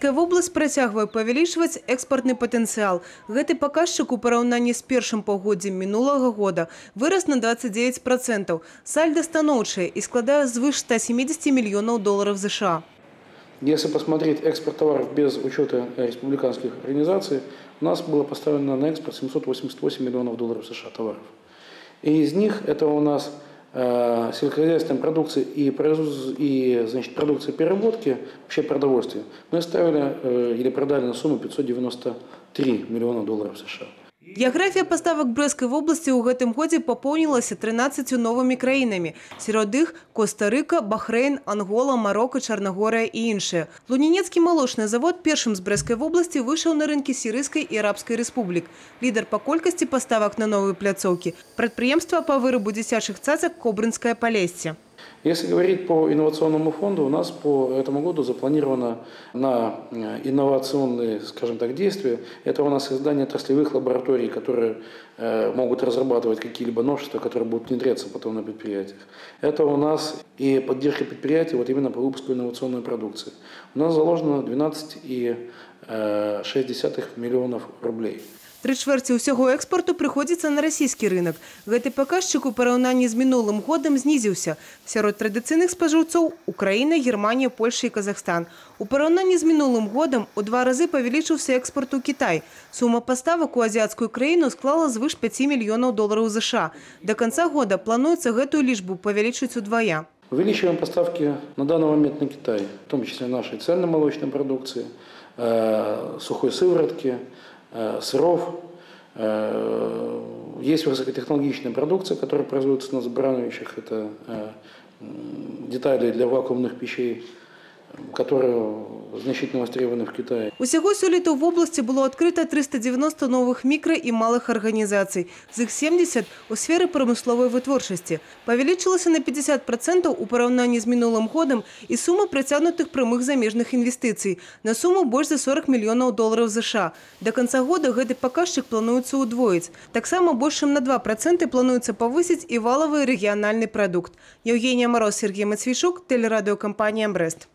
Вобласць працягвае павялічваць экспартны патэнцыял. Гэты паказчык у параўнанні з першым паўгоддзем мінулага года вырас на 29%. Сальда станоўчае і складае звыш 170 миллионов долларов США. Если посмотреть экспорт товаров без учета республиканских организаций, у нас было поставлено на экспорт 788 миллионов долларов США товаров. И из них это у нас сельскохозяйственной продукции и значит, продукции переработки, вообще продовольствия, мы ставили или продали на сумму 593 миллиона долларов США. Геаграфія паставак Брэсцкай вобласці ў гэтым годзе папоўнілася 13 новымі краінамі. Сярод іх Коста-Рыка, Бахрэйн, Ангола, Марока, Чарнагорыя і іншыя. Лунінецкі малочны завод першым з Брэсцкай вобласці выйшаў на рынкі Сірыйскай і Арабскай рэспублік. Лідар па колькасці паставак на новыя пляцоўкі – прадпрыемства па вырабу дзіцячых цацак Кобрынскае Полесье. Если говорить по инновационному фонду, у нас по этому году запланировано на инновационные, скажем так, действия. Это у нас создание отраслевых лабораторий, которые могут разрабатывать какие-либо новшества, которые будут внедряться потом на предприятиях. Это у нас и поддержка предприятий вот именно по выпуску инновационной продукции. У нас заложено 12,6 миллионов рублей. 3/4 ўсяго экспорту прыходзіцца на расійскі рынок. Гэты паказчык у параўнанні з мінулым годам знізіўся. Сярод традыцыйных спажыўцоў – Украіна, Германія, Польша і Казахстан. У параўнанні з мінулым годам у 2 разы павялічыўся экспорт у Кітай. Сума паставак у азіяцкую краіну склала звыш 5 мільёнаў долараў США. До конца года плануецца гэтую лічбу павялічыць удвая. Увеличиваем поставки на данный момент на Китай, в том числе нашей цельномолочной продукции, сухой сыворотки, сыров. Есть высокотехнологичная продукция, которая производится на забрановичах. Это детали для вакуумных печей, которые значительно востребованы в Китае. Усяго сёлета ў вобласці было адкрыта 390 новых мікро- і малых арганізацый. З іх 70 у сферы прамысловай вытворчасці. Павялічылася на 50% у параўнанні з мінулым годам і сума прыцягнутых прамых замежных інвестыцый на суму больш за 40 мільёнаў долараў США. До конца года гэты паказчык плануецца ўдвоіць. Таксама больш чым на 2% плануецца павысіць і валавы рэгіянальны прадукт. Евгения Мороз, Сергей Матвейчук, телерадиокомпания «Брест».